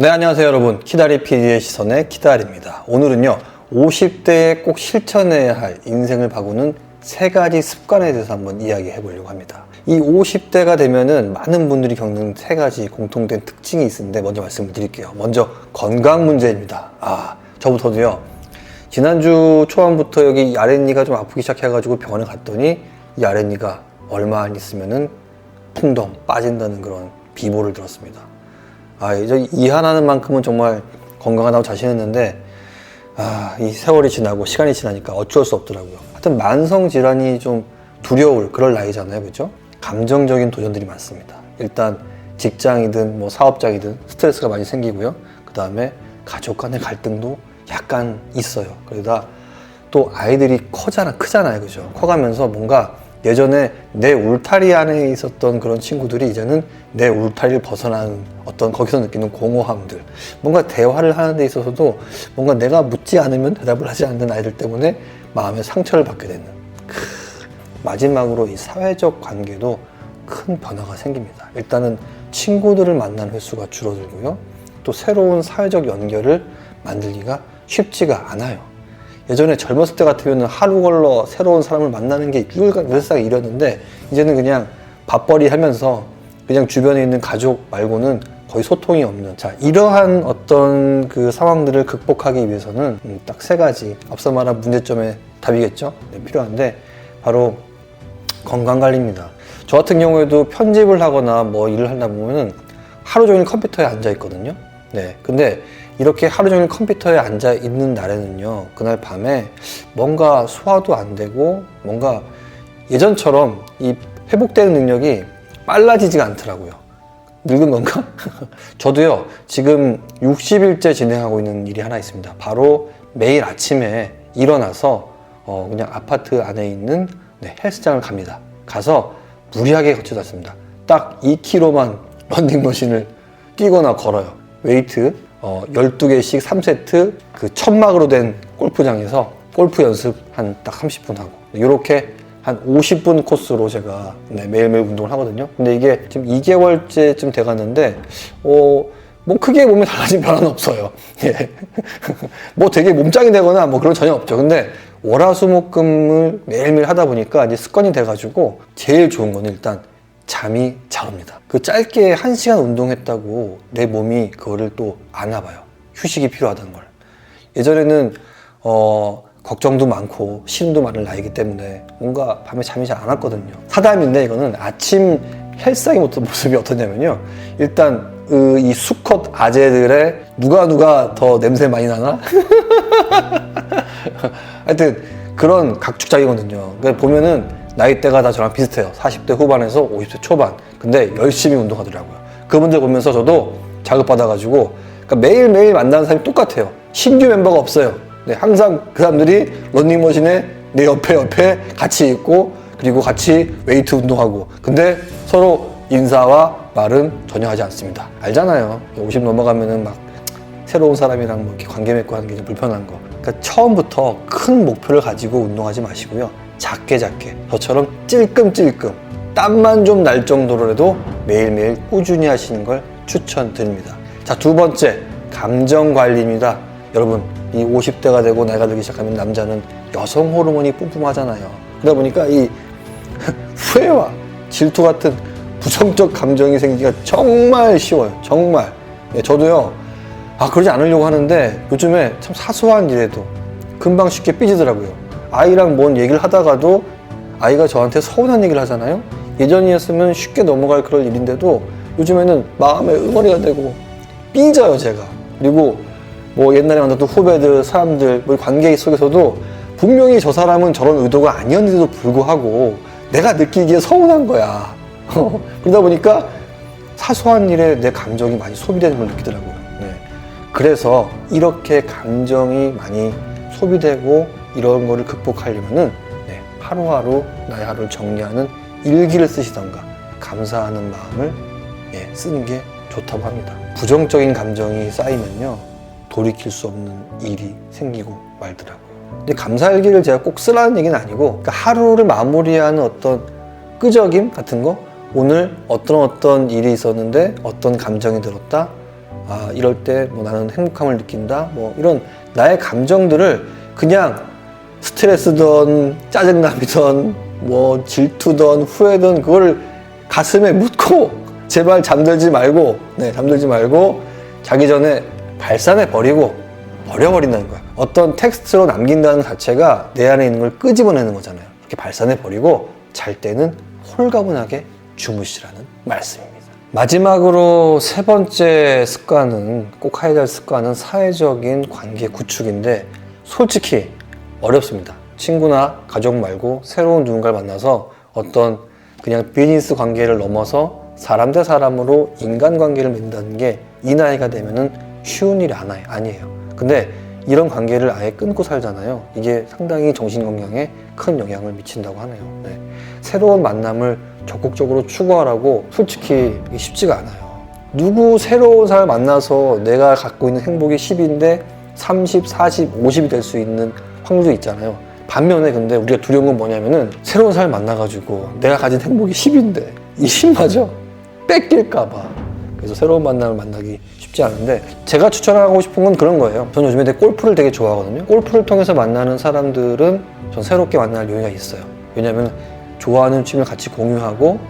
네, 안녕하세요 여러분. 키다리 PD의 시선의 키다리입니다. 오늘은요 50대에 꼭 실천해야 할 인생을 바꾸는 3가지 습관에 대해서 한번 이야기해 보려고 합니다. 이 50대가 되면은 많은 분들이 겪는 3가지 공통된 특징이 있는데 먼저 말씀을 드릴게요. 먼저 건강 문제입니다. 저부터도요 지난주 초반부터 여기 아랫니가 좀 아프기 시작해가지고 병원에 갔더니 이 아랫니가 얼마 안 있으면은 풍덩 빠진다는 그런 비보를 들었습니다. 이제 이 하나는 만큼은 정말 건강하다고 자신했는데 이 세월이 지나고 시간이 지나니까 어쩔 수 없더라고요. 하여튼 만성 질환이 좀 두려울 그럴 나이잖아요, 그렇죠? 감정적인 도전들이 많습니다. 일단 직장이든 뭐 사업장이든 스트레스가 많이 생기고요. 그 다음에 가족 간의 갈등도 약간 있어요. 그러다 또 아이들이 크잖아요, 그죠? 커가면서 뭔가 예전에 내 울타리 안에 있었던 그런 친구들이 이제는 내 울타리를 벗어나는 어떤 거기서 느끼는 공허함들, 뭔가 대화를 하는 데 있어서도 뭔가 내가 묻지 않으면 대답을 하지 않는 아이들 때문에 마음의 상처를 받게 되는, 마지막으로 이 사회적 관계도 큰 변화가 생깁니다. 일단은 친구들을 만나는 횟수가 줄어들고요, 또 새로운 사회적 연결을 만들기가 쉽지가 않아요. 예전에 젊었을 때 같으면 하루 걸러 새로운 사람을 만나는 게 일상 일이었는데 이제는 그냥 밥벌이 하면서 그냥 주변에 있는 가족 말고는 거의 소통이 없는, 이러한 어떤 그 상황들을 극복하기 위해서는 딱 3가지 앞서 말한 문제점의 답이겠죠? 필요한데 바로 건강관리입니다. 저 같은 경우에도 편집을 하거나 뭐 일을 하다 보면은 하루 종일 컴퓨터에 앉아 있거든요. 근데 이렇게 하루 종일 컴퓨터에 앉아 있는 날에는요, 그날 밤에 뭔가 소화도 안 되고 뭔가 예전처럼 이 회복되는 능력이 빨라지지가 않더라고요. 늙은 건가? 저도요 지금 60일째 진행하고 있는 일이 하나 있습니다. 바로 매일 아침에 일어나서 그냥 아파트 안에 있는 헬스장을 갑니다. 가서 무리하게 걷지도 않습니다. 딱 2km만 런닝머신을 뛰거나 걸어요. 웨이트 12개씩 3세트 그 천막으로 된 골프장에서 골프 연습 한 딱 30분 하고, 이렇게 한 50분 코스로 제가 매일매일 운동을 하거든요. 근데 이게 지금 2개월째쯤 돼가는데 뭐 크게 몸에 달라진 변화는 없어요. 뭐 되게 몸짱이 되거나 뭐 그런 건 전혀 없죠. 근데 월화수목금을 매일매일 하다 보니까 이제 습관이 돼가지고 제일 좋은 건 일단 잠이 잘 옵니다. 그 짧게 1시간 운동했다고 내 몸이 그거를 또 아나 봐요. 휴식이 필요하다는 걸. 예전에는 걱정도 많고 시름도 많을 나이기 때문에 뭔가 밤에 잠이 잘 안 왔거든요. 사담인데 이거는 아침 헬스장의 모습이 어떠냐면요, 일단 이 수컷 아재들의 누가 더 냄새 많이 나나? 하여튼 그런 각축작이거든요. 그러니까 보면은 나이대가 다 저랑 비슷해요. 40대 후반에서 50대 초반. 근데 열심히 운동하더라고요. 그분들 보면서 저도 자극받아가지고, 그러니까 매일매일 만나는 사람이 똑같아요. 신규 멤버가 없어요. 항상 그 사람들이 런닝머신에 내 옆에 같이 있고, 그리고 같이 웨이트 운동하고, 근데 서로 인사와 말은 전혀 하지 않습니다. 알잖아요. 50 넘어가면은 막 새로운 사람이랑 뭐 이렇게 관계 맺고 하는 게 좀 불편한 거. 그러니까 처음부터 큰 목표를 가지고 운동하지 마시고요, 작게 저처럼 찔끔찔끔 땀만 좀 날 정도로라도 매일매일 꾸준히 하시는 걸 추천드립니다. 자, 2번째, 감정관리입니다. 여러분, 이 50대가 되고 나이가 들기 시작하면 남자는 여성 호르몬이 뿜뿜하잖아요. 그러다 보니까 이 후회와 질투 같은 부정적 감정이 생기기가 정말 쉬워요. 정말. 저도요 그러지 않으려고 하는데 요즘에 참 사소한 일에도 금방 쉽게 삐지더라고요. 아이랑 뭔 얘기를 하다가도 아이가 저한테 서운한 얘기를 하잖아요. 예전이었으면 쉽게 넘어갈 그런 일인데도 요즘에는 마음에 응어리가 되고 삐져요, 제가. 그리고 뭐 옛날에 만났던 후배들, 사람들, 뭐 관계 속에서도 분명히 저 사람은 저런 의도가 아니었는데도 불구하고 내가 느끼기에 서운한 거야. 그러다 보니까 사소한 일에 내 감정이 많이 소비되는 걸 느끼더라고요. 그래서 이렇게 감정이 많이 소비되고 이런 거를 극복하려면은 하루하루 나의 하루를 정리하는 일기를 쓰시던가 감사하는 마음을 쓰는 게 좋다고 합니다. 부정적인 감정이 쌓이면요, 돌이킬 수 없는 일이 생기고 말더라고요. 근데 감사일기를 제가 꼭 쓰라는 얘기는 아니고, 그러니까 하루를 마무리하는 어떤 끄적임 같은 거, 오늘 어떤 일이 있었는데 어떤 감정이 들었다, 아, 이럴 때 뭐 나는 행복함을 느낀다. 뭐 이런 나의 감정들을 그냥 스트레스든 짜증남이든 뭐 질투든 후회든 그거를 가슴에 묻고 제발 잠들지 말고 잠들지 말고 자기 전에 발산해 버리고 버려버린다는 거야. 어떤 텍스트로 남긴다는 자체가 내 안에 있는 걸 끄집어내는 거잖아요. 이렇게 발산해 버리고 잘 때는 홀가분하게 주무시라는 말씀입니다. 마지막으로 세 번째 습관은 꼭 해야 될 습관은 사회적인 관계 구축인데 솔직히 어렵습니다. 친구나 가족 말고 새로운 누군가를 만나서 어떤 그냥 비즈니스 관계를 넘어서 사람 대 사람으로 인간관계를 맺는다는 게 이 나이가 되면은 쉬운 일이 아니에요. 근데 이런 관계를 아예 끊고 살잖아요. 이게 상당히 정신건강에 큰 영향을 미친다고 하네요. 네. 새로운 만남을 적극적으로 추구하라고 솔직히 쉽지가 않아요. 누구 새로운 사람 만나서 내가 갖고 있는 행복이 10인데 30, 40, 50이 될 수 있는 확률이 있잖아요. 반면에 근데 우리가 두려운 건 뭐냐면은 새로운 사람 만나가지고 내가 가진 행복이 10인데 이 10마저 뺏길까봐. 그래서 새로운 만남을 만나기 쉽지 않은데 제가 추천하고 싶은 건 그런 거예요. 저는 요즘에 골프를 되게 좋아하거든요. 골프를 통해서 만나는 사람들은 전 새롭게 만날 요인이 있어요. 왜냐하면 좋아하는 취미를 같이 공유하고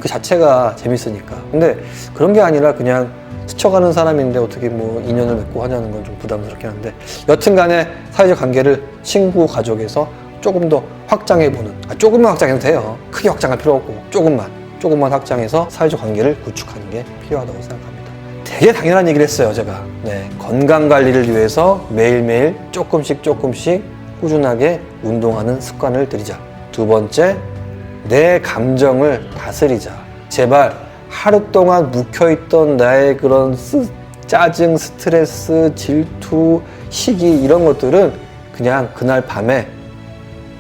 그 자체가 재밌으니까. 근데 그런 게 아니라 그냥 스쳐가는 사람인데 어떻게 뭐 인연을 맺고 하냐는 건 좀 부담스럽긴 한데 여튼 간에 사회적 관계를 친구, 가족에서 조금 더 확장해보는 조금만 확장해도 돼요. 크게 확장할 필요 없고 조금만 확장해서 사회적 관계를 구축하는 게 필요하다고 생각합니다. 되게 당연한 얘기를 했어요, 제가. 건강관리를 위해서 매일매일 조금씩 꾸준하게 운동하는 습관을 들이자. 두 번째, 내 감정을 다스리자. 제발 하루 동안 묵혀있던 나의 그런 짜증, 스트레스, 질투, 시기 이런 것들은 그냥 그날 밤에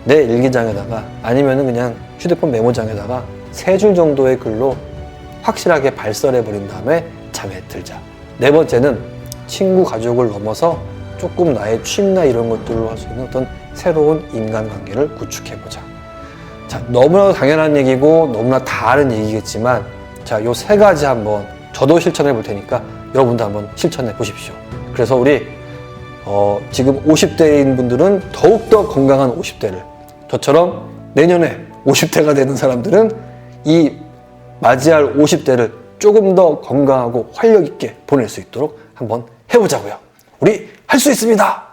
내 일기장에다가 아니면은 그냥 휴대폰 메모장에다가 3줄 정도의 글로 확실하게 발설해 버린 다음에 잠에 들자. 네 번째는 친구, 가족을 넘어서 조금 나의 취미나 이런 것들로 할 수 있는 어떤 새로운 인간관계를 구축해보자. 자, 너무나 당연한 얘기고 너무나 다 아는 얘기겠지만 자, 요 3가지 한번 저도 실천해 볼 테니까 여러분도 한번 실천해 보십시오. 그래서 우리 지금 50대인 분들은 더욱더 건강한 50대를 저처럼 내년에 50대가 되는 사람들은 이 맞이할 50대를 조금 더 건강하고 활력 있게 보낼 수 있도록 한번 해보자고요. 우리 할 수 있습니다.